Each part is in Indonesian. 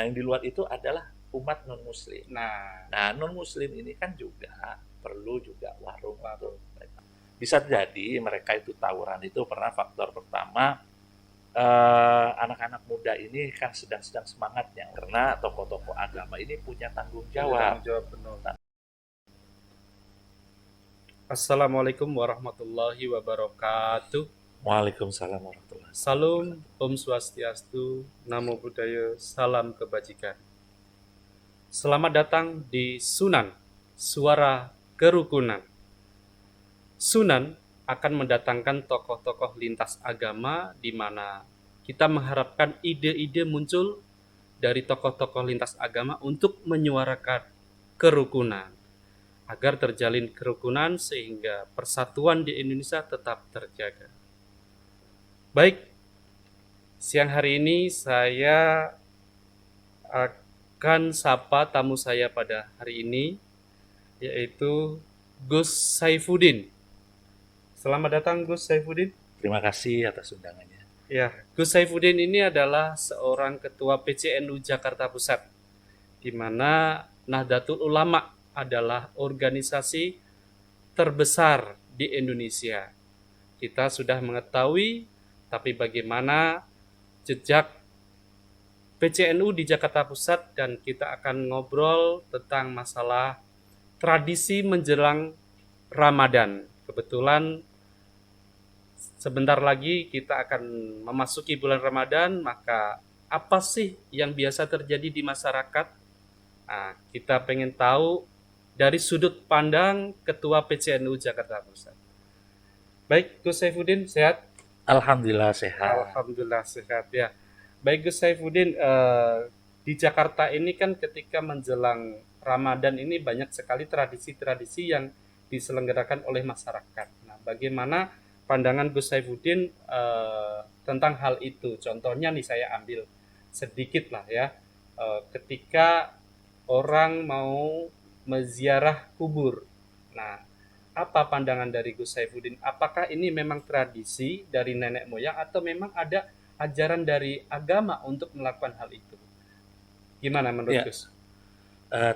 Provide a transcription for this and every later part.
yang di luar itu adalah umat non-muslim. Nah, Nah, non-muslim ini kan juga perlu juga warung baru. untuk mereka. Bisa jadi mereka itu tawuran itu pernah faktor pertama, anak-anak muda ini kan sedang-sedang semangatnya karena tokoh-tokoh agama ini punya tanggung Punya tanggung jawab. jawab penuh. Assalamualaikum warahmatullahi wabarakatuh. Waalaikumsalam warahmatullahi Salam, wabarakatuh. Om Swastiastu, Namo Buddhaya, Salam Kebajikan. Selamat datang di Sunan, Suara Kerukunan. Sunan akan mendatangkan tokoh-tokoh lintas agama di mana kita mengharapkan ide-ide muncul dari tokoh-tokoh lintas agama untuk menyuarakan kerukunan agar terjalin kerukunan sehingga persatuan di Indonesia tetap terjaga. Baik, siang hari ini saya akan sapa tamu saya pada hari ini, yaitu Gus Saifuddin. Selamat datang Gus Saifuddin. Terima kasih atas undangannya. Ya, Gus Saifuddin ini adalah seorang ketua PCNU Jakarta Pusat, di mana Nahdlatul Ulama adalah organisasi terbesar di Indonesia. Kita sudah mengetahui, tapi bagaimana jejak PCNU di Jakarta Pusat, dan kita akan ngobrol tentang masalah tradisi menjelang Ramadan. Kebetulan sebentar lagi kita akan memasuki bulan Ramadan, maka apa sih yang biasa terjadi di masyarakat? Nah, kita pengen tahu dari sudut pandang Ketua PCNU Jakarta Pusat. Baik, Gus Saifuddin, sehat? Alhamdulillah sehat. Alhamdulillah sehat ya. Baik Gus Saifuddin, di Jakarta ini kan ketika menjelang Ramadan ini banyak sekali tradisi-tradisi yang diselenggarakan oleh masyarakat. Nah, bagaimana pandangan Gus Saifuddin tentang hal itu? Contohnya nih saya ambil sedikit lah ya. Ketika orang mau menziarah kubur. Nah, apa pandangan dari Gus Saifuddin? Apakah ini memang tradisi dari nenek moyang atau memang ada ajaran dari agama untuk melakukan hal itu? Gimana menurut Ya, Gus?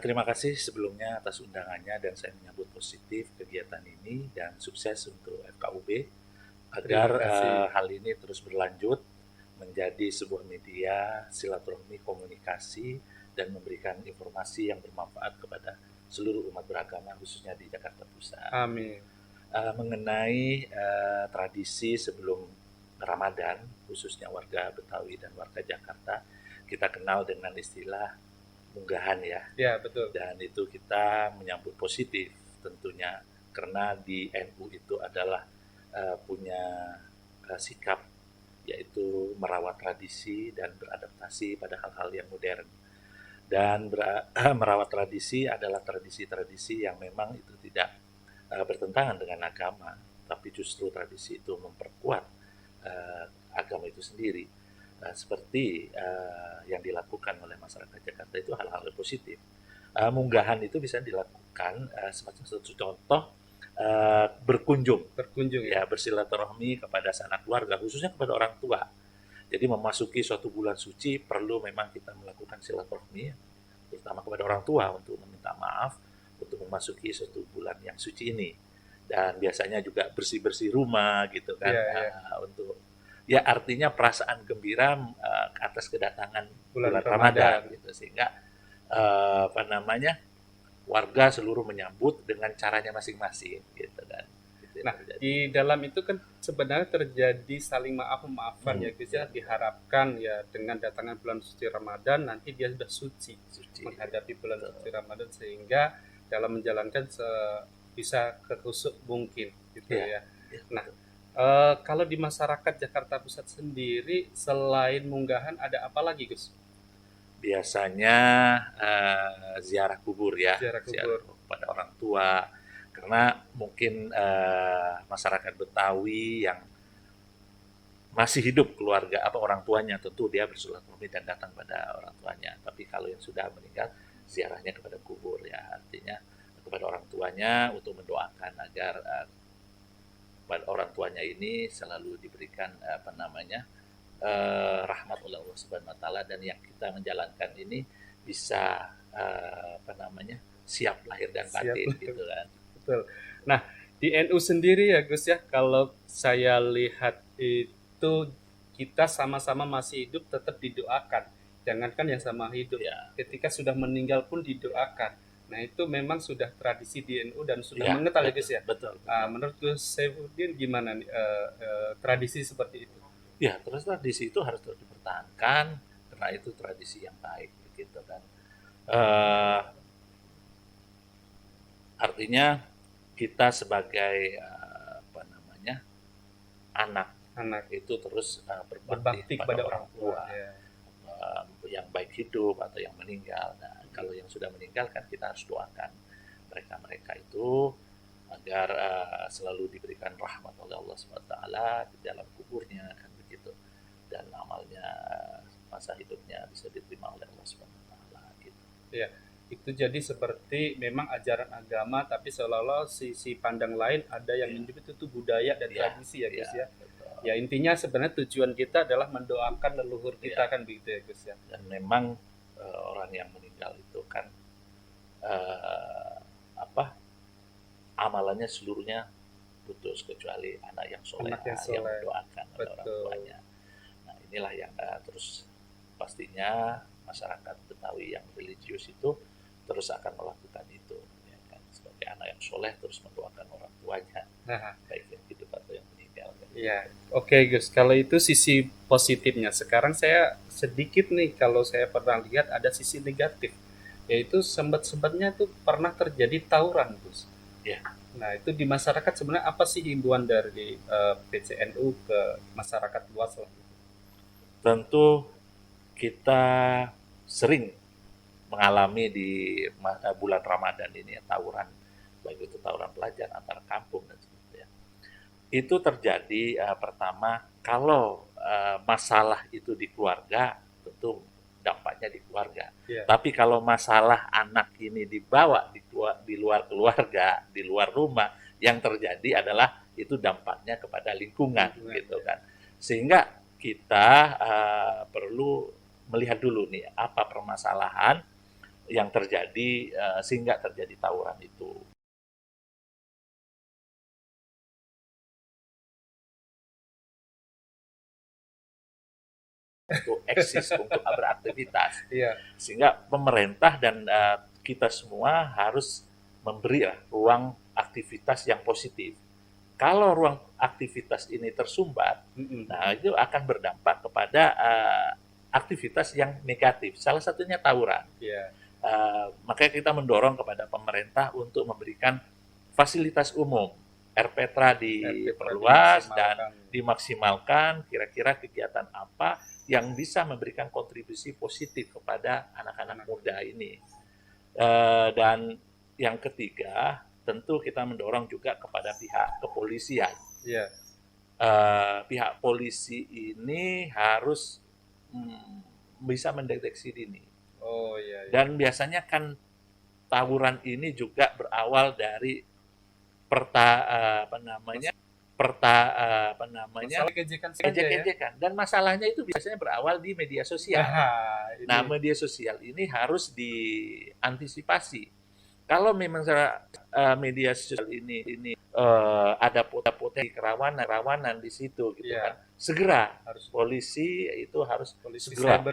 terima kasih sebelumnya atas undangannya dan saya menyambut positif kegiatan ini dan sukses untuk FKUB agar Terima kasih. hal ini terus berlanjut menjadi sebuah media silaturahmi komunikasi dan memberikan informasi yang bermanfaat kepada seluruh umat beragama khususnya di Jakarta Pusat. Amin. Mengenai tradisi sebelum Ramadan khususnya warga Betawi dan warga Jakarta kita kenal dengan istilah munggahan ya. Ya, betul. Dan itu kita menyambut positif tentunya karena di NU itu adalah punya sikap yaitu merawat tradisi dan beradaptasi pada hal-hal yang modern. Dan merawat tradisi adalah tradisi-tradisi yang memang itu tidak bertentangan dengan agama, tapi justru tradisi itu memperkuat agama itu sendiri. Seperti yang dilakukan oleh masyarakat Jakarta itu hal-hal positif. Munggahan itu bisa dilakukan semacam satu contoh berkunjung Berkunjung ya ya. bersilaturahmi kepada sanak keluarga khususnya kepada orang tua. Jadi memasuki suatu bulan suci perlu memang kita melakukan silaturahmi terutama kepada orang tua untuk meminta maaf untuk memasuki suatu bulan yang suci ini. Dan biasanya juga bersih-bersih rumah gitu kan Iya, iya. untuk ya artinya perasaan gembira atas kedatangan Bulan bulan Ramadan. Ramadan gitu sehingga apa namanya warga seluruh menyambut dengan caranya masing-masing gitu kan. Gitu yang Nah, terjadi. di dalam itu kan sebenarnya terjadi saling maaf memaafan ya Gus ya. Diharapkan ya dengan datangan bulan suci Ramadan nanti dia sudah suci Suci. menghadapi bulan suci Ramadan sehingga dalam menjalankan bisa kehusuk mungkin gitu Ya, ya. ya, Nah, betul. kalau di masyarakat Jakarta Pusat sendiri selain munggahan ada apa lagi Gus? Biasanya ziarah kubur ya, Ziarah ziarah kubur. kepada orang tua. Karena mungkin masyarakat Betawi yang masih hidup keluarga apa orang tuanya tentu dia bersilaturahmi dan datang pada orang tuanya. Tapi kalau yang sudah meninggal ziarahnya kepada kubur ya artinya kepada orang tuanya untuk mendoakan agar pada orang tuanya ini selalu diberikan apa namanya rahmat oleh Allah Subhanahu wa taala, dan yang kita menjalankan ini bisa siap lahir dan Siap. batin gitu kan. Betul. Nah, di NU sendiri ya Gus ya, kalau saya lihat itu kita sama-sama masih hidup tetap didoakan. Jangankan yang sama hidup, Ya, ketika sudah meninggal pun didoakan. Nah, itu memang sudah tradisi di NU dan sudah ya, mengental ya betul, Gus ya. betul, Ah, betul. menurut Gus Saifuddin gimana nih tradisi seperti itu? Ya, terus tradisi itu harus terus dipertahankan karena itu tradisi yang baik begitu kan. Eh, Artinya kita sebagai anak Anak itu terus berbakti berbakti kepada kepada orang orang tua. tua, Ya. yang baik hidup atau yang meninggal. Nah, kalau yang sudah meninggal kan kita harus doakan mereka-mereka itu agar selalu diberikan rahmat oleh Allah SWT di dalam kuburnya kan begitu, dan amalnya masa hidupnya bisa diterima oleh Allah SWT gitu. Ya, itu jadi seperti memang ajaran agama, tapi seolah-olah sisi pandang lain ada yang Ya, menyebut itu budaya dan ya, tradisi ya ya, Gus ya. betul. Ya intinya sebenarnya tujuan kita adalah mendoakan leluhur kita Ya, kan begitu ya Gus ya. dan memang orang yang meninggal itu kan eh, apa amalannya seluruhnya putus kecuali anak yang soleh Anak yang yang soleh. mendoakan oleh orang Betul. tuanya. Nah, inilah yang terus pastinya masyarakat Betawi yang religius itu terus akan melakukan itu, ya kan? Sebagai anak yang soleh terus mendoakan orang tuanya, Nah, baik yang hidup atau yang meninggal. Kan? iya. Oke Gus, kalau itu sisi positifnya. Sekarang saya sedikit nih, kalau saya pernah lihat ada sisi negatif, yaitu sempat-sempatnya tuh pernah terjadi tawuran Gus. Ya, Nah, itu di masyarakat sebenarnya apa sih himbauan dari PCNU ke masyarakat luas lah? tentu kita sering mengalami di bulan Ramadan ini ya, tawuran, baik itu tawuran pelajar antar kampung dan sebagainya. Itu terjadi pertama kalau masalah itu di keluarga, tentu dampaknya di keluarga. Iya. Tapi kalau masalah anak ini dibawa di luar keluarga, di luar rumah, yang terjadi adalah itu dampaknya kepada lingkungan, gitu Ya. kan. Sehingga kita perlu melihat dulu nih apa permasalahan yang terjadi sehingga terjadi tawuran itu. Untuk eksis, untuk beraktivitas. Iya. Sehingga pemerintah dan kita semua harus memberi ruang aktivitas yang positif. Kalau ruang aktivitas ini tersumbat, nah itu akan berdampak kepada aktivitas yang negatif. Salah satunya tawuran. Iya. Makanya kita mendorong kepada pemerintah untuk memberikan fasilitas umum. RPTRA diperluas dan dimaksimalkan, kira-kira kegiatan apa yang bisa memberikan kontribusi positif kepada anak-anak muda ini. Dan yang ketiga, tentu kita mendorong juga kepada pihak kepolisian. Iya. Pihak polisi ini harus bisa mendeteksi dini. Oh iya. Dan biasanya kan tawuran ini juga berawal dari ejek-ejekan, dan masalahnya itu biasanya berawal di media sosial. Nah, media sosial ini harus diantisipasi. Kalau memang media sosial ini ada potensi kerawanan di situ gitu kan, segera polisi itu harus segera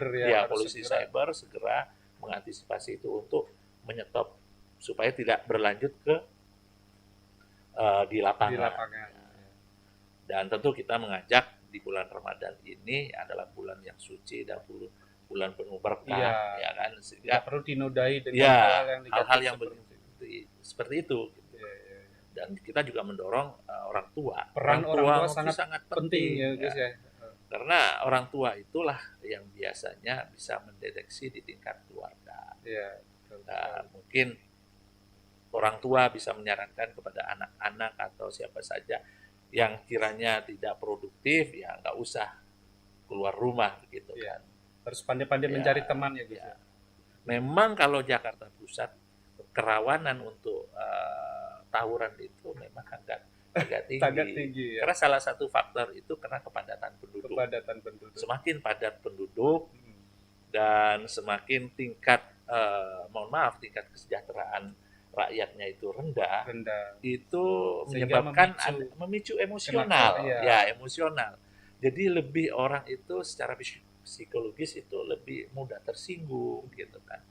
polisi cyber segera mengantisipasi itu untuk menyetop supaya tidak berlanjut ke di lapangan. Dan tentu kita mengajak di bulan Ramadan ini adalah bulan yang suci dan bulan penuh berkah, ya kan, sehingga perlu dinodai dengan hal-hal yang seperti itu. Dan kita juga mendorong orang tua. Peran orang tua sangat penting ya, guys ya. Karena orang tua itulah yang biasanya bisa mendeteksi di tingkat keluarga. Mungkin orang tua bisa menyarankan kepada anak-anak atau siapa saja yang kiranya tidak produktif, ya nggak usah keluar rumah gitu kan. Harus pandai-pandai mencari teman ya guys. Memang kalau Jakarta Pusat kerawanan untuk tawuran itu memang agak agak Agak tinggi. tinggi ya. Karena salah satu faktor itu karena kepadatan penduduk. Kepadatan penduduk. Semakin padat penduduk Hmm. dan semakin tingkat tingkat kesejahteraan rakyatnya itu rendah, itu Sehingga menyebabkan memicu emosional, iya. ya emosional. Jadi lebih orang itu secara psikologis itu lebih mudah tersinggung gitu kan.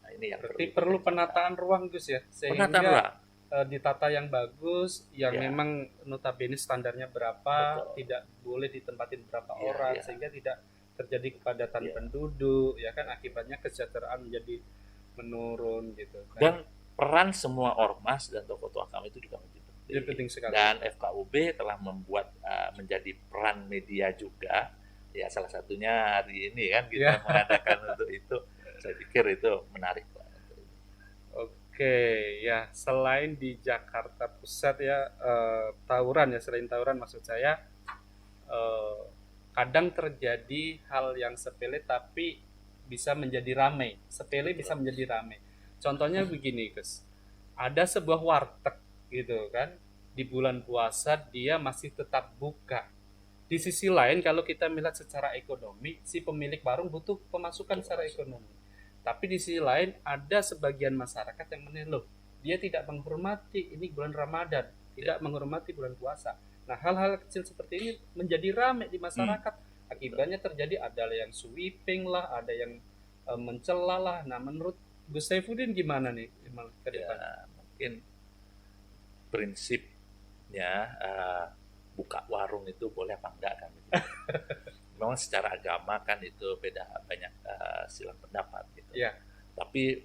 Nah, ini yang Berarti perlu penataan ruang Gus ya, sehingga ditata yang bagus, yang Ya. memang notabene standarnya berapa, tidak boleh ditempatin berapa orang, sehingga tidak terjadi kepadatan penduduk, ya kan, akibatnya kesejahteraan menjadi menurun gitu. Dan peran semua ormas dan tokoh-tokoh agama itu juga penting sekali. Dan FKUB telah membuat menjadi peran media juga. Ya salah satunya hari ini kan kita mengadakan untuk itu. Saya pikir itu menarik. Oke, ya selain di Jakarta Pusat ya tawuran ya, selain tawuran maksud saya kadang terjadi hal yang sepele tapi bisa menjadi ramai. Sepele bisa menjadi ramai. Contohnya begini, Gus. Ada sebuah warteg gitu kan, di bulan puasa dia masih tetap buka. Di sisi lain kalau kita melihat secara ekonomi, si pemilik warung butuh pemasukan secara ekonomi. Tapi di sisi lain ada sebagian masyarakat yang mengeluh, dia tidak menghormati ini bulan Ramadan, tidak menghormati bulan puasa. Nah, hal-hal kecil seperti ini menjadi ramai di masyarakat. Akibatnya terjadi ada yang sweeping lah, ada yang mencela lah. Nah, menurut Gus Saifuddin gimana nih ke depan? Ya, mungkin prinsipnya buka warung itu boleh apa enggak kan? Memang secara agama kan itu beda banyak silang pendapat gitu. Ya. Tapi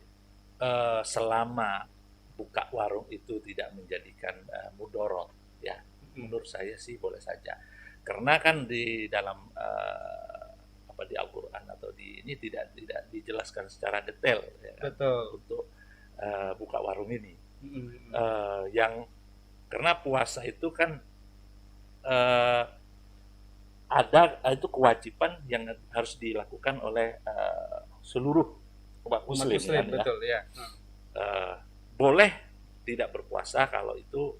selama buka warung itu tidak menjadikan mudorot, ya menurut saya sih boleh saja. Karena kan di dalam di Al-Quran atau di ini tidak dijelaskan secara detail ya kan? Betul. Untuk buka warung ini. Yang karena puasa itu kan ada itu kewajiban yang harus dilakukan oleh seluruh umat muslim kan, betul ya. Boleh tidak berpuasa kalau itu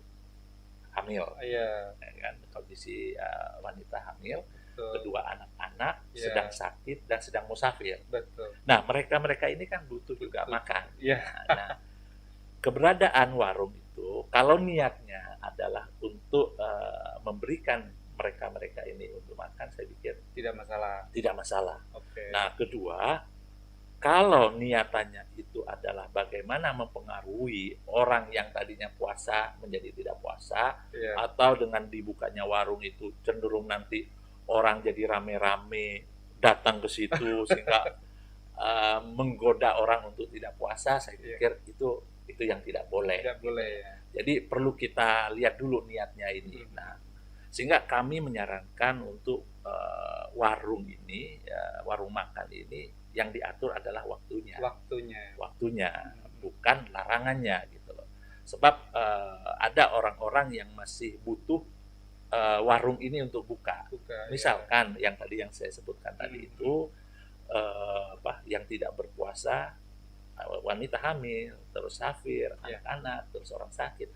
hamil, ya kan, kondisi wanita hamil, kedua anak-anak sedang sakit dan sedang musafir. Betul. Nah mereka ini kan butuh juga makan. Ya. Nah, keberadaan warung itu kalau niatnya adalah untuk memberikan mereka ini untuk makan, saya pikir tidak masalah. Okay. Nah kedua, kalau niatannya itu adalah bagaimana mempengaruhi orang yang tadinya puasa menjadi tidak puasa, atau dengan dibukanya warung itu cenderung nanti orang jadi rame-rame datang ke situ sehingga menggoda orang untuk tidak puasa, saya pikir itu yang tidak boleh. Tidak boleh. Ya. Jadi perlu kita lihat dulu niatnya ini. Nah, sehingga kami menyarankan untuk warung ini, warung makan ini yang diatur adalah waktunya, bukan larangannya gitu loh. Sebab ada orang-orang yang masih butuh warung ini untuk buka. Misalkan yang tadi yang saya sebutkan tadi itu yang tidak berpuasa, wanita hamil, terus safir, anak-anak, terus orang sakit.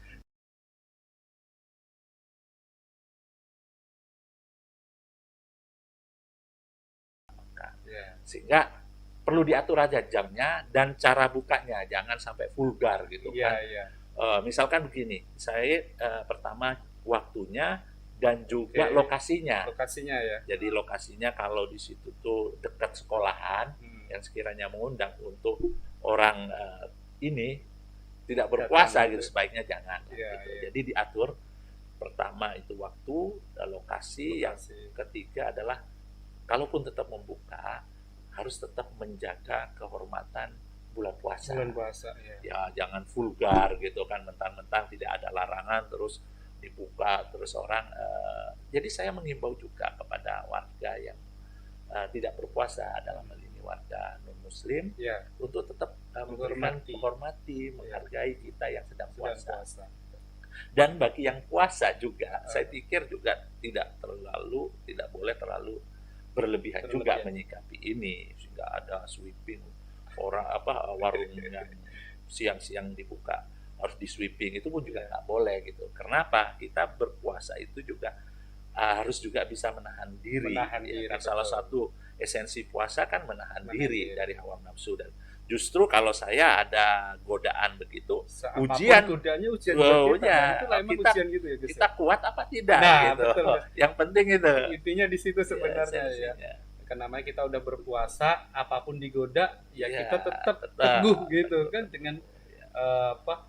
Sehingga perlu diatur aja jamnya dan cara bukanya, jangan sampai vulgar gitu kan. Misalkan begini, saya pertama waktunya dan juga lokasinya. Ya. Jadi lokasinya kalau di situ tuh dekat sekolahan yang sekiranya mengundang untuk orang ini tidak berpuasa gitu, sebaiknya jangan. Gitu. Jadi diatur pertama itu waktu dan lokasi. Yang ketiga adalah kalaupun tetap membuka harus tetap menjaga kehormatan bulan puasa. Ya jangan vulgar gitu kan, mentang-mentang tidak ada larangan terus dibuka terus orang. Jadi saya menghimbau juga kepada warga yang tidak berpuasa, dalam hal ini warga non muslim, untuk tetap menghormati, menghargai kita yang sedang puasa. Dan bagi yang puasa juga, saya pikir juga tidak boleh terlalu berlebihan juga menyikapi ini, sehingga ada sweeping orang warung yang siang-siang dibuka. harus di sweeping, itu pun juga nggak boleh gitu. Kenapa? Kita berpuasa itu juga harus juga bisa menahan diri. Kan salah satu esensi puasa kan menahan diri dari hawa nafsu. Dan justru kalau saya ada godaan begitu, ujian godaannya ujian kita ujian gitu ya, kita kuat apa tidak gitu. Betul. Yang penting itu. Intinya di situ sebenarnya ya. Karena namanya kita udah berpuasa, apapun digoda ya kita tetap teguh gitu kan dengan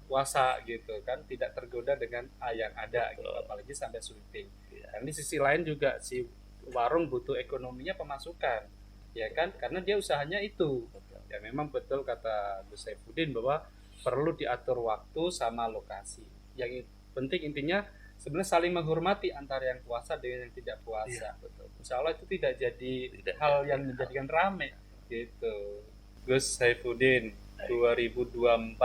puasa gitu kan, tidak tergoda dengan yang ada gitu, apalagi sampai sweeping. Dan di sisi lain juga si warung butuh ekonominya, pemasukan ya kan, karena dia usahanya itu. Ya memang betul kata Gus Saifuddin bahwa perlu diatur waktu sama lokasi. Yang penting intinya sebenarnya saling menghormati antara yang puasa dengan yang tidak puasa. Insya Allah itu tidak jadi hal yang menjadikan rame gitu. Gus Saifuddin, 2024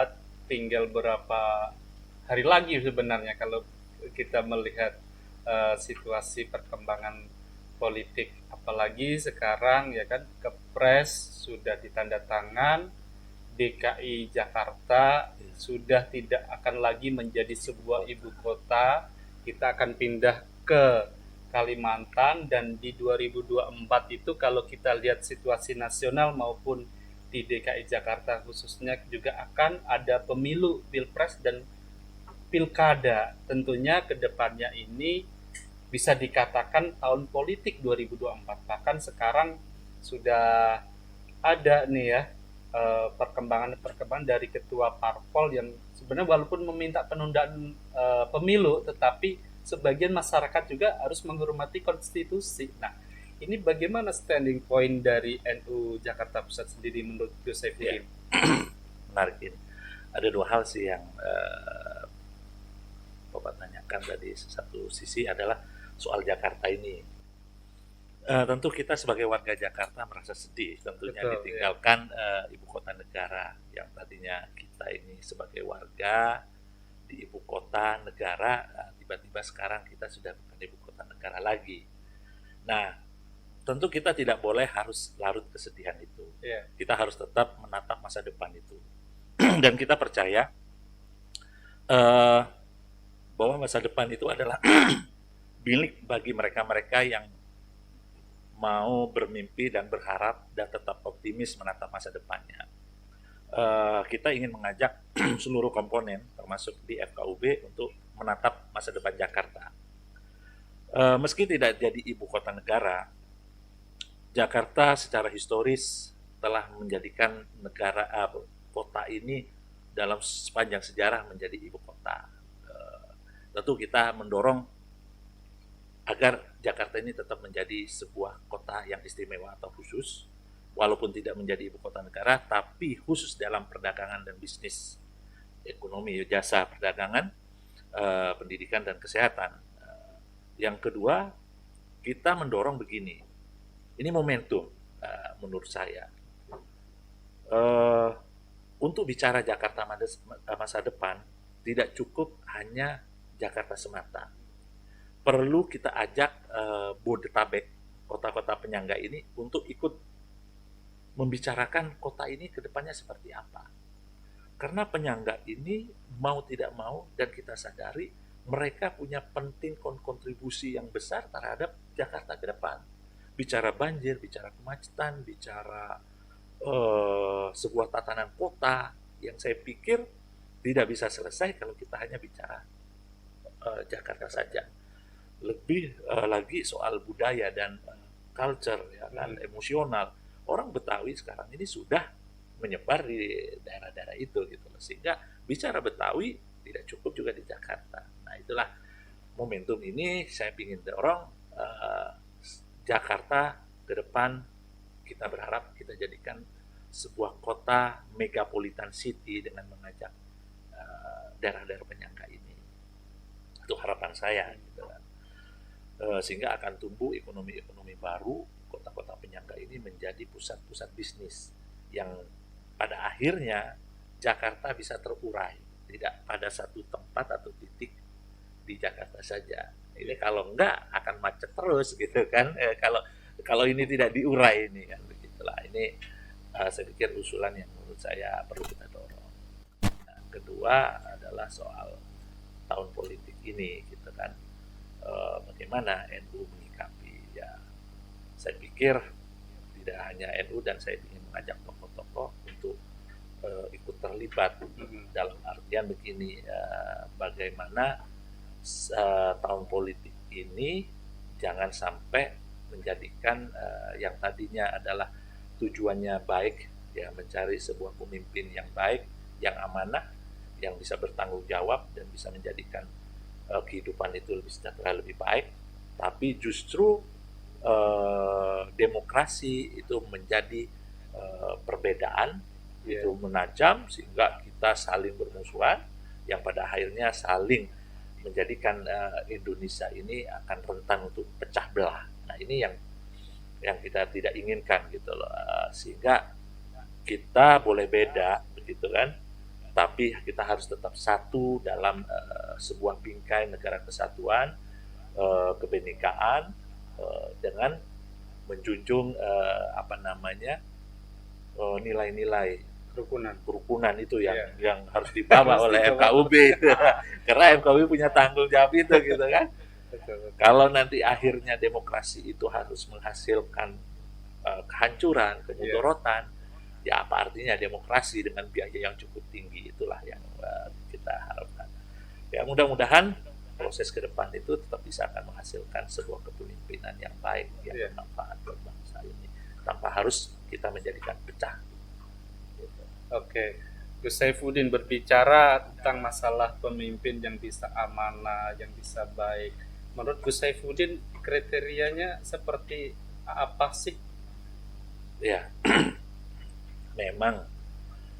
tinggal berapa hari lagi sebenarnya kalau kita melihat situasi perkembangan politik, apalagi sekarang ya kan, Kepres sudah ditandatangan, DKI Jakarta sudah tidak akan lagi menjadi sebuah ibu kota, kita akan pindah ke Kalimantan, dan di 2024 itu kalau kita lihat situasi nasional maupun di DKI Jakarta khususnya juga akan ada pemilu, pilpres dan pilkada. Tentunya kedepannya ini bisa dikatakan tahun politik 2024. Bahkan sekarang sudah ada nih ya perkembangan dari ketua parpol yang sebenarnya walaupun meminta penundaan pemilu, tetapi sebagian masyarakat juga harus menghormati konstitusi. Nah, ini bagaimana standing point dari NU Jakarta Pusat sendiri menurut Gus Saifuddin? Menarik ini. Ada dua hal sih yang Bapak tanyakan tadi. Satu sisi adalah soal Jakarta ini. Tentu kita sebagai warga Jakarta merasa sedih tentunya ditinggalkan ibu kota negara yang tadinya kita ini sebagai warga di ibu kota negara, tiba-tiba sekarang kita sudah bukan ibu kota negara lagi. Nah, tentu kita tidak boleh harus larut kesedihan itu. Kita harus tetap menatap masa depan itu. Dan kita percaya bahwa masa depan itu adalah milik bagi mereka-mereka yang mau bermimpi dan berharap dan tetap optimis menatap masa depannya. Kita ingin mengajak seluruh komponen termasuk di FKUB untuk menatap masa depan Jakarta. Meski tidak jadi ibu kota negara, Jakarta secara historis telah menjadikan kota ini dalam sepanjang sejarah menjadi ibu kota. Tentu kita mendorong agar Jakarta ini tetap menjadi sebuah kota yang istimewa atau khusus, walaupun tidak menjadi ibu kota negara, tapi khusus dalam perdagangan dan bisnis, ekonomi, jasa, perdagangan, pendidikan, dan kesehatan. Yang kedua, kita mendorong begini, ini momentum menurut saya. Untuk bicara Jakarta masa depan, tidak cukup hanya Jakarta semata. Perlu kita ajak Bodetabek, kota-kota penyangga ini untuk ikut membicarakan kota ini ke depannya seperti apa. Karena penyangga ini mau tidak mau, dan kita sadari mereka punya penting kontribusi yang besar terhadap Jakarta ke depan. Bicara banjir, bicara kemacetan, bicara sebuah tatanan kota yang saya pikir tidak bisa selesai kalau kita hanya bicara Jakarta saja. Lebih lagi soal budaya dan culture ya kan, emosional. Orang Betawi sekarang ini sudah menyebar di daerah-daerah itu gitu loh. Sehingga bicara Betawi tidak cukup juga di Jakarta. Nah, itulah momentum ini saya ingin dorong Jakarta ke depan. Kita berharap kita jadikan sebuah kota megapolitan city dengan mengajak daerah-daerah penyangga ini. Itu harapan saya gitu kan. Sehingga akan tumbuh ekonomi-ekonomi baru, kota-kota penyangga ini menjadi pusat-pusat bisnis yang pada akhirnya Jakarta bisa terurai, tidak pada satu tempat atau titik di Jakarta saja. Ini kalau enggak akan macet terus gitu kan. Kalau ini tidak diurai ini kan begitulah. Ini saya pikir usulan yang menurut saya perlu kita dorong. kedua adalah soal tahun politik ini, gitu kan. Bagaimana NU menyikapi? Ya, saya pikir tidak hanya NU, dan saya ingin mengajak tokoh-tokoh untuk ikut terlibat dalam artian begini, bagaimana tahun politik ini jangan sampai menjadikan yang tadinya adalah tujuannya baik, ya, mencari sebuah pemimpin yang baik, yang amanah, yang bisa bertanggung jawab dan bisa menjadikan kehidupan itu lebih sejahtera, lebih baik, tapi justru demokrasi itu menjadi perbedaan, itu menajam sehingga kita saling bermusuhan, yang pada akhirnya saling menjadikan Indonesia ini akan rentan untuk pecah belah. Nah, ini yang kita tidak inginkan, gitu loh. Sehingga kita boleh beda, begitu kan, tapi kita harus tetap satu dalam sebuah bingkai negara kesatuan, kebenekaan, dengan menjunjung nilai-nilai kerukunan itu yang harus dibawa oleh FKUB. Karena FKUB punya tanggung jawab itu, gitu kan. Kalau nanti akhirnya demokrasi itu harus menghasilkan kehancuran, kemudorotan, ya apa artinya demokrasi dengan biaya yang cukup tinggi? Itulah yang kita harapkan. Ya, mudah-mudahan proses ke depan itu tetap bisa akan menghasilkan sebuah kepemimpinan yang baik, yang bermanfaat buat bangsa ini, tanpa harus kita menjadikan pecah. Oke, Gus Saifuddin, berbicara tentang masalah pemimpin yang bisa amanah, yang bisa baik. Menurut Gus Saifuddin, kriterianya seperti apa sih? Ya, memang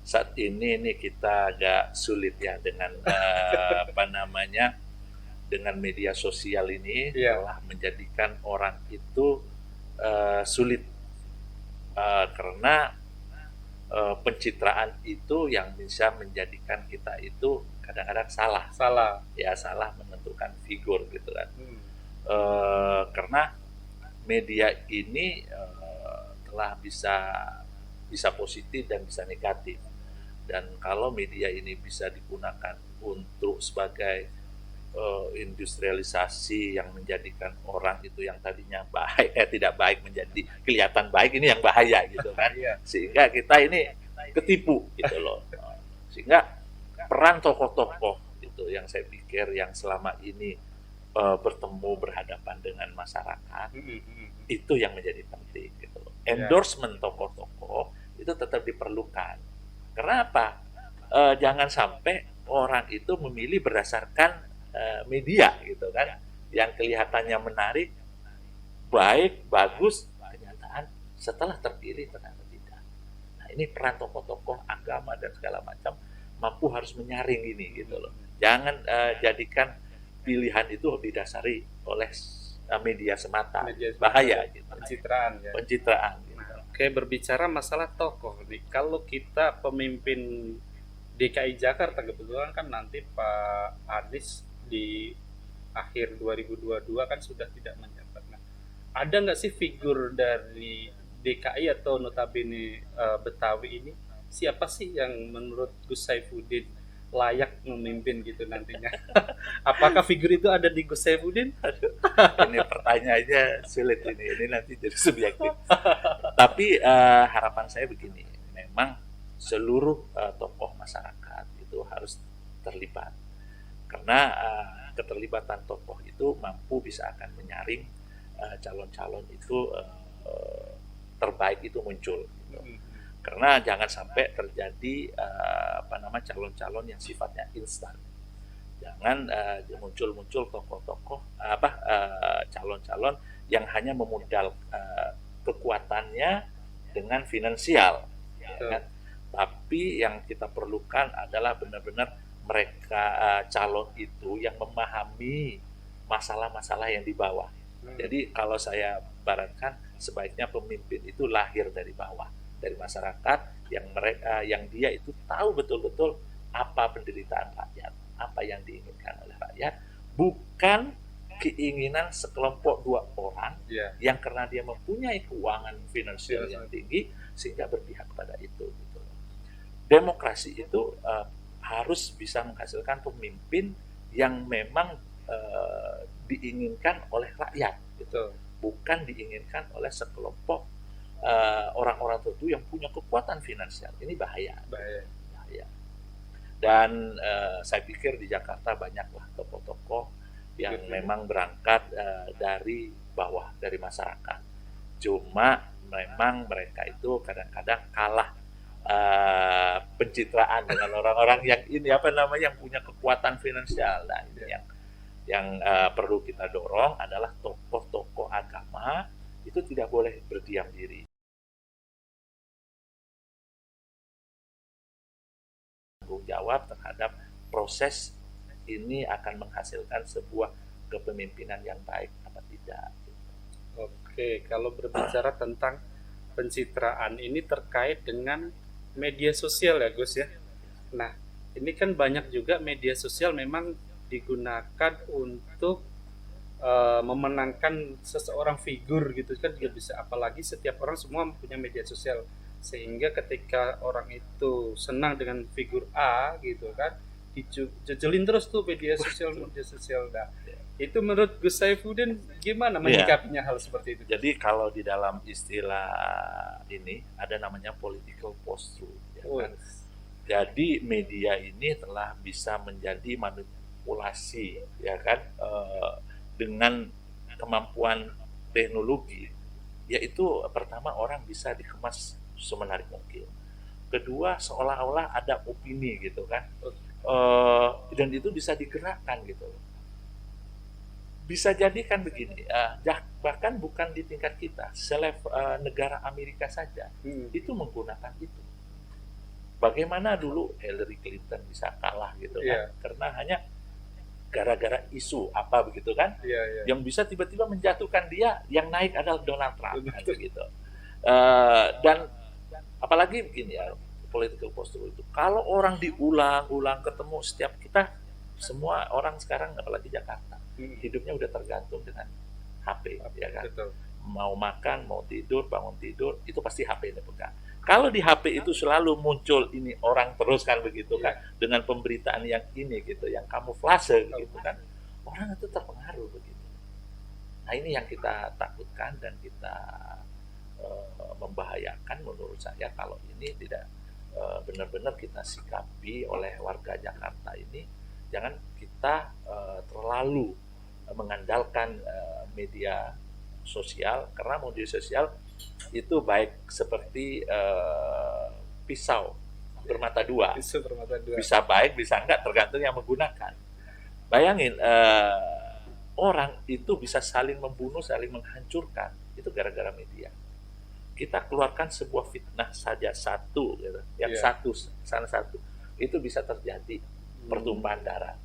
saat ini kita agak sulit ya dengan dengan media sosial ini telah menjadikan orang itu sulit, karena pencitraan itu yang bisa menjadikan kita itu kadang-kadang salah menentukan figur, gitu kan. Karena media ini telah bisa positif dan bisa negatif, dan kalau media ini bisa digunakan untuk sebagai industrialisasi yang menjadikan orang itu yang tadinya baik tidak baik menjadi kelihatan baik, ini yang bahaya, gitu kan. Sehingga kita ini ketipu, gitu loh. Sehingga peran tokoh-tokoh itu yang saya pikir yang selama ini bertemu berhadapan dengan masyarakat itu yang menjadi penting, gitu loh. Endorsement tokoh-tokoh itu tetap diperlukan. Kenapa? Jangan sampai orang itu memilih berdasarkan media, gitu kan, yang kelihatannya menarik, baik, bagus, kenyataan setelah terpilih ternyata tidak. Nah, ini peran tokoh-tokoh agama dan segala macam mampu harus menyaring ini, gitu loh. Jangan jadikan pilihan itu didasari oleh media semata, bahaya, gitu. Pencitraan. Gitu. Oke, berbicara masalah tokoh nih, kalau kita pemimpin DKI Jakarta, kebetulan kan nanti Pak Anies di akhir 2022 kan sudah tidak menjabat. Nah, ada nggak sih figur dari DKI atau notabene Betawi ini, siapa sih yang menurut Gus Saifuddin layak memimpin gitu nantinya? Apakah figur itu ada di Gus Saifuddin? Ini pertanyaannya sulit, ini nanti jadi subjektif. Tapi harapan saya begini, memang seluruh tokoh masyarakat itu harus terlibat, karena keterlibatan tokoh itu mampu bisa akan menyaring calon-calon itu terbaik itu muncul, gitu. Karena jangan sampai terjadi calon-calon yang sifatnya instan. Jangan muncul tokoh-tokoh calon-calon yang hanya memodal kekuatannya dengan finansial, ya kan? Tapi yang kita perlukan adalah benar-benar mereka calon itu yang memahami masalah-masalah yang di bawah. Jadi kalau saya baratkan, sebaiknya pemimpin itu lahir dari bawah, dari masyarakat, yang dia itu tahu betul-betul apa penderitaan rakyat, apa yang diinginkan oleh rakyat, bukan keinginan sekelompok dua orang yang karena dia mempunyai keuangan finansial yang tinggi sehingga berpihak pada itu, gitu. Demokrasi itu harus bisa menghasilkan pemimpin yang memang diinginkan oleh rakyat, gitu. Bukan diinginkan oleh sekelompok orang-orang tertentu yang punya kekuatan finansial. Ini bahaya. Bahaya. Dan saya pikir di Jakarta banyaklah tokoh-tokoh yang memang berangkat dari bawah, dari masyarakat. Cuma memang mereka itu kadang-kadang kalah pencitraan dengan orang-orang yang ini yang punya kekuatan finansial. Nah, ini yang perlu kita dorong adalah tokoh-tokoh agama itu tidak boleh berdiam diri. Tanggung jawab terhadap proses ini akan menghasilkan sebuah kepemimpinan yang baik apa tidak. Oke, kalau berbicara tentang pencitraan ini terkait dengan media sosial ya Gus ya. Nah, ini kan banyak juga media sosial memang digunakan untuk memenangkan seseorang figur gitu kan juga bisa, apalagi setiap orang semua punya media sosial, sehingga ketika orang itu senang dengan figur A gitu kan dijejelin terus tuh media sosial. Nah, itu menurut Gus Saifuddin gimana menyikapinya hal seperti itu? Jadi kalau di dalam istilah ini ada namanya political post-truth, ya kan? Jadi media ini telah bisa menjadi manipulasi, ya kan, dengan kemampuan teknologi, yaitu pertama orang bisa dikemas semenarik mungkin. Kedua, seolah-olah ada opini gitu kan, dan itu bisa digerakkan gitu. Bisa jadi kan begini, bahkan bukan di tingkat kita, negara Amerika saja itu menggunakan itu. Bagaimana dulu Hillary Clinton bisa kalah gitu kan, karena hanya gara-gara isu apa begitu kan, yang bisa tiba-tiba menjatuhkan dia, yang naik adalah Donald Trump kan, begitu. Dan apalagi begini ya, political post-truth itu kalau orang diulang-ulang ketemu setiap kita, semua orang sekarang apalagi Jakarta hidupnya udah tergantung dengan HP, ya kan. Mau makan, mau tidur, bangun tidur, itu pasti HP ini pegang. Kalau di HP itu selalu muncul ini orang terus kan begitu kan, dengan pemberitaan yang ini gitu, yang kamuflase gitu kan, orang itu terpengaruh begitu. Nah, ini yang kita takutkan dan kita membahayakan menurut saya kalau ini tidak benar-benar kita sikapi oleh warga Jakarta ini. Jangan kita terlalu mengandalkan media sosial, karena media sosial itu baik seperti pisau bermata dua. Bisa baik, bisa enggak, tergantung yang menggunakan. Bayangin, orang itu bisa saling membunuh, saling menghancurkan, itu gara-gara media. Kita keluarkan sebuah fitnah saja satu, gitu. Salah satu, itu bisa terjadi pertumpahan darah.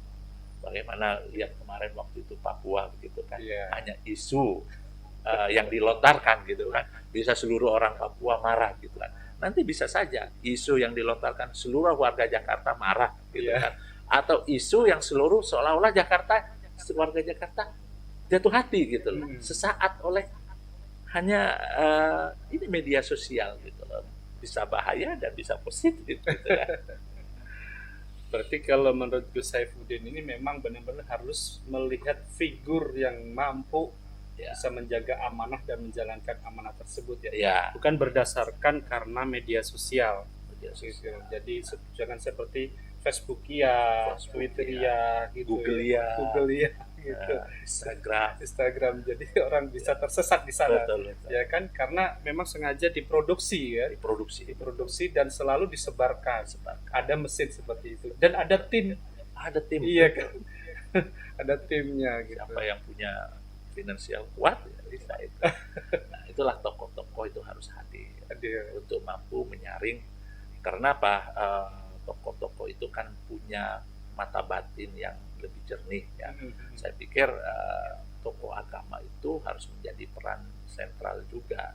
Bagaimana lihat kemarin waktu itu Papua begitu kan, hanya isu yang dilontarkan gitu kan, bisa seluruh orang Papua marah gitu kan. Nanti bisa saja isu yang dilontarkan seluruh warga Jakarta marah gitu kan, atau isu yang seluruh seolah-olah warga Jakarta jatuh hati gitu loh, sesaat oleh hanya ini media sosial gitu loh. Bisa bahaya dan bisa positif gitu kan. Berarti kalau menurut Gus Saifuddin ini memang benar-benar harus melihat figur yang mampu bisa menjaga amanah dan menjalankan amanah tersebut ya. Bukan berdasarkan karena media sosial. Jadi jangan seperti Facebookia, Twitteria, gitu, Googleia, gitu. Instagram. Jadi orang bisa tersesat di sana. Betul. Ya kan, karena memang sengaja diproduksi Diproduksi dan selalu disebarkan. Ada mesin seperti itu dan ada tim. Iya kan. Ada timnya gitu. Siapa yang punya finansial kuat ya bisa itu. Nah, itulah tokoh-tokoh itu harus hadir untuk mampu menyaring. Karena apa? Tokoh-tokoh itu kan punya mata batin yang lebih jernih ya. Saya pikir tokoh agama itu harus menjadi peran sentral juga.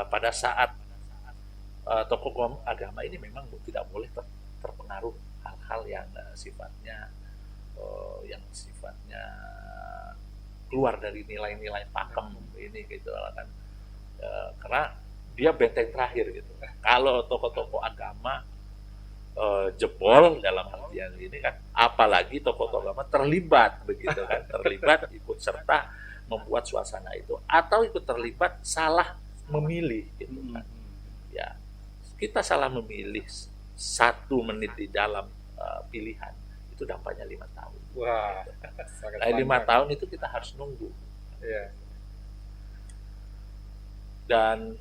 Pada saat tokoh agama ini memang tidak boleh terpengaruh hal-hal yang sifatnya keluar dari nilai-nilai pakem ini gitu kan. Karena dia benteng terakhir gitu. Kalau tokoh-tokoh agama jebol dalam artian ini kan, apalagi tokoh-tokoh agama terlibat begitu kan, terlibat ikut serta membuat suasana itu, atau ikut terlibat salah memilih gitu kan. Ya, kita salah memilih 1 menit di dalam pilihan itu dampaknya 5 tahun. Wah, gitu. Nah, 5 tahun itu kita harus nunggu. Ya. Dan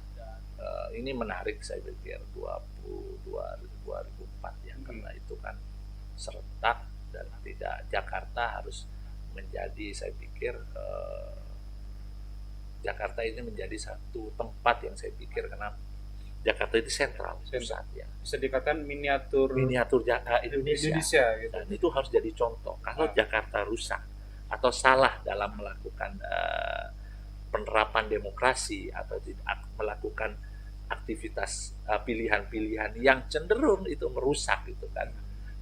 ini menarik saya pikir 2004 ya, karena itu kan serentak dan tidak, Jakarta harus menjadi, saya pikir Jakarta ini menjadi satu tempat yang saya pikir, karena Jakarta itu sentral pusat ya, bisa dikatakan miniatur Indonesia gitu. Dan itu harus jadi contoh. Kalau Jakarta rusak atau salah dalam melakukan penerapan demokrasi atau tidak melakukan aktivitas pilihan-pilihan yang cenderung itu merusak gitu kan,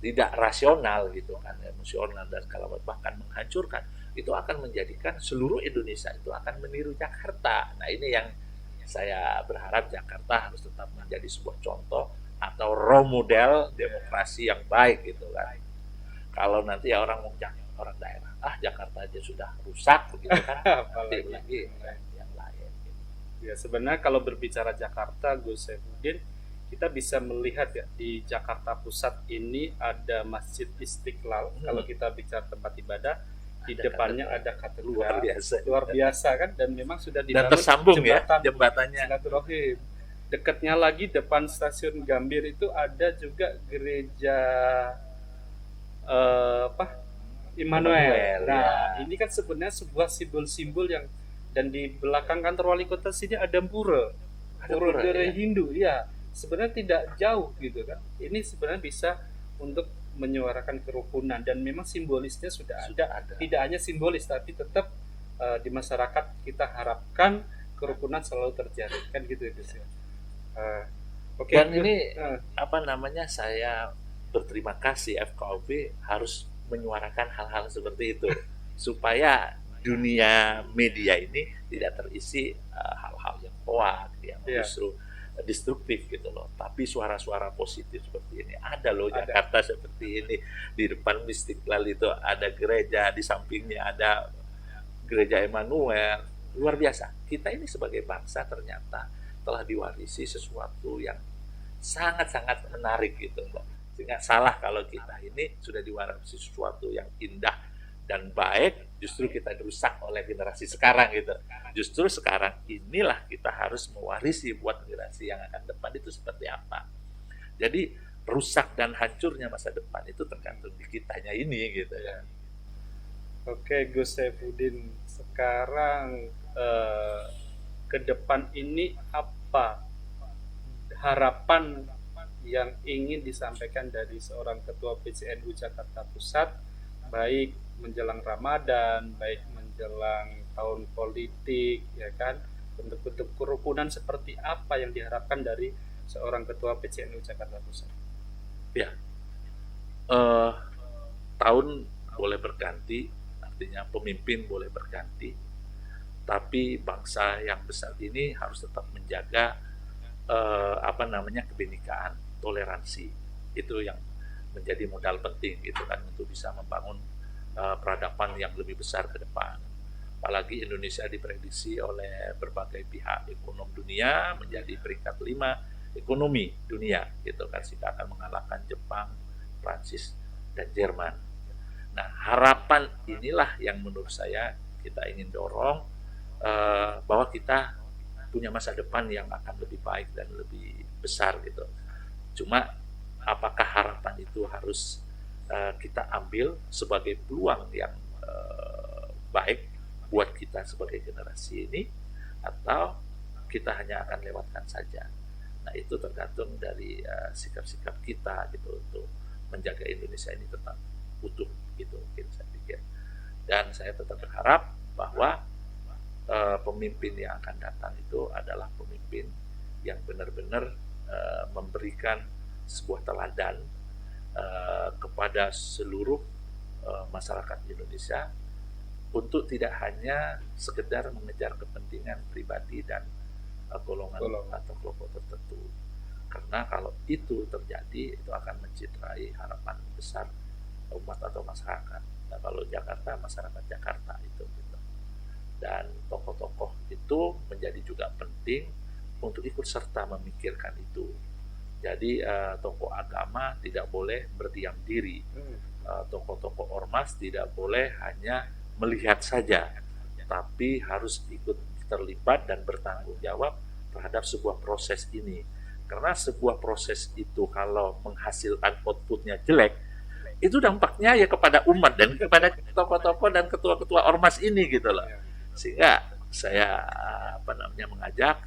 tidak rasional gitu kan, emosional dan kalau bahkan menghancurkan, itu akan menjadikan seluruh Indonesia itu akan meniru Jakarta. Nah, ini yang saya berharap Jakarta harus tetap menjadi sebuah contoh atau role model demokrasi yang baik gitu kan. Kalau nanti ya orang daerah, Jakarta aja sudah rusak begitu kan, apalagi lagi yang lain. Ya, sebenarnya kalau berbicara Jakarta, Gus Saifuddin, kita bisa melihat ya di Jakarta Pusat ini ada Masjid Istiqlal. Kalau kita bicara tempat ibadah, di depannya ada katedral luar biasa kan, dan memang sudah dibangun dan tersambung jembatannya. Silaturahim. Dekatnya lagi depan stasiun Gambir itu ada juga gereja Immanuel. Nah, ini kan sebenarnya sebuah simbol-simbol yang, dan di belakang kantor wali kota sini ada pura dari Hindu. Ya, sebenarnya tidak jauh gitu kan. Ini sebenarnya bisa untuk menyuarakan kerukunan, dan memang simbolisnya sudah ada. Tidak hanya simbolis, tapi tetap di masyarakat kita harapkan kerukunan selalu terjadi kan gitu ya. Okay. Dan ini saya berterima kasih FKUP harus menyuarakan hal-hal seperti itu supaya dunia media ini tidak terisi hal-hal yang hoak, yang justru destruktif gitu loh. Tapi suara-suara positif seperti ini ada loh. Jakarta seperti ini, di depan Istiqlal itu ada gereja, di sampingnya ada gereja Immanuel. Luar biasa. Kita ini sebagai bangsa ternyata telah diwarisi sesuatu yang sangat-sangat menarik gitu loh. Sehingga salah kalau kita ini sudah diwarisi sesuatu yang indah dan baik, justru kita dirusak oleh generasi sekarang gitu. Justru sekarang inilah kita harus mewarisi buat generasi yang akan depan itu seperti apa. Jadi rusak dan hancurnya masa depan itu tergantung di kitanya ini gitu ya. Oke, Gus Saifuddin, sekarang ke depan ini apa harapan yang ingin disampaikan dari seorang ketua PCNU Jakarta Pusat, baik menjelang Ramadan, baik menjelang tahun politik, ya kan, bentuk-bentuk kerukunan seperti apa yang diharapkan dari seorang ketua PCNU Jakarta Pusat? Ya, tahun boleh berganti, artinya pemimpin boleh berganti, tapi bangsa yang besar ini harus tetap menjaga kebinekaan, toleransi. Itu yang menjadi modal penting gitu kan, untuk bisa membangun peradaban yang lebih besar ke depan. Apalagi Indonesia diprediksi oleh berbagai pihak ekonom dunia menjadi peringkat 5 ekonomi dunia gitu kan, sehingga akan mengalahkan Jepang, Prancis, dan Jerman. Nah, harapan inilah yang menurut saya kita ingin dorong, bahwa kita punya masa depan yang akan lebih baik dan lebih besar gitu. Cuma apakah harapan itu harus kita ambil sebagai peluang yang baik buat kita sebagai generasi ini, atau kita hanya akan lewatkan saja. Nah, itu tergantung dari sikap-sikap kita gitu untuk menjaga Indonesia ini tetap utuh gitu, saya pikir. Dan saya tetap berharap bahwa pemimpin yang akan datang itu adalah pemimpin yang benar-benar memberikan sebuah teladan kepada seluruh masyarakat Indonesia, untuk tidak hanya sekedar mengejar kepentingan pribadi dan golongan atau kelompok tertentu. Karena kalau itu terjadi, itu akan mencederai harapan besar umat atau masyarakat. Nah, kalau Jakarta, masyarakat Jakarta itu gitu. Dan tokoh-tokoh itu menjadi juga penting untuk ikut serta memikirkan itu. Jadi tokoh agama tidak boleh berdiam diri, tokoh-tokoh ormas tidak boleh hanya melihat saja, tapi harus ikut terlibat dan bertanggung jawab terhadap sebuah proses ini. Karena sebuah proses itu kalau menghasilkan outputnya jelek, itu dampaknya ya kepada umat dan kepada tokoh-tokoh dan ketua-ketua ormas ini gitu loh. Sehingga saya mengajak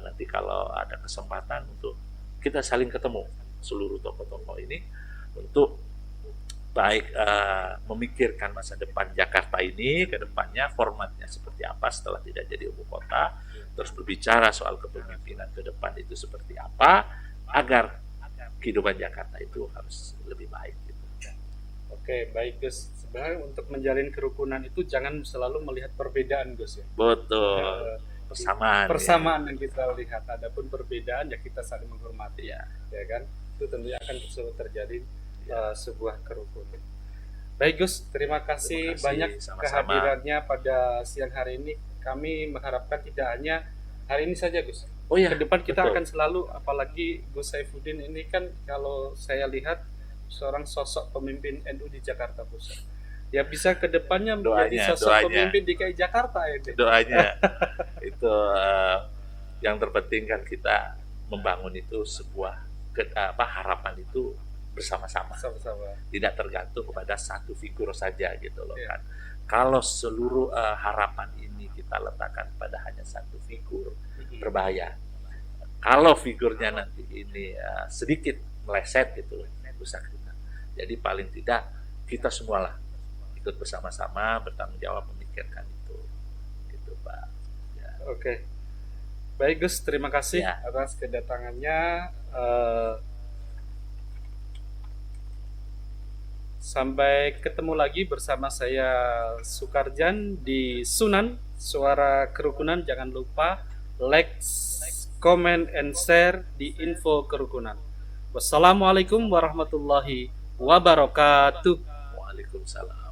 nanti kalau ada kesempatan untuk kita saling ketemu seluruh tokoh-tokoh ini untuk baik memikirkan masa depan Jakarta ini ke depannya, formatnya seperti apa setelah tidak jadi ibu kota, terus berbicara soal kepemimpinan ke depan itu seperti apa, agar kehidupan Jakarta itu harus lebih baik gitu. Oke, baik Gus. Sebenarnya untuk menjalin kerukunan itu jangan selalu melihat perbedaan, Gus ya. Betul. Persamaan yang kita lihat, adapun perbedaan ya kita saling menghormati, ya kan? Itu tentunya akan terjadi sebuah kerukunan. Baik Gus, terima kasih banyak sama-sama kehadirannya pada siang hari ini. Kami mengharapkan tidak hanya hari ini saja, Gus. Oh ya, ke depan kita akan selalu, apalagi Gus Saifuddin ini kan kalau saya lihat seorang sosok pemimpin NU di Jakarta Pusat. Ya bisa ke depannya menjadi sosok pemimpin DKI Jakarta ya. Doanya itu yang terpenting kan kita membangun itu sebuah harapan itu bersama-sama. Tidak tergantung kepada satu figur saja gitu loh kan. Kalau seluruh harapan ini kita letakkan pada hanya satu figur, berbahaya. Kalau figurnya nanti ini sedikit meleset gitu, rusak kita. Jadi paling tidak kita semualah ikut bersama-sama bertanggung jawab memikirkan itu, gitu Pak. Ya. Oke, baik Gus, terima kasih atas kedatangannya. Sampai ketemu lagi bersama saya Sukarjan di Sunan Suara Kerukunan. Jangan lupa like, comment, and share di info kerukunan. Wassalamualaikum warahmatullahi wabarakatuh. Waalaikumsalam.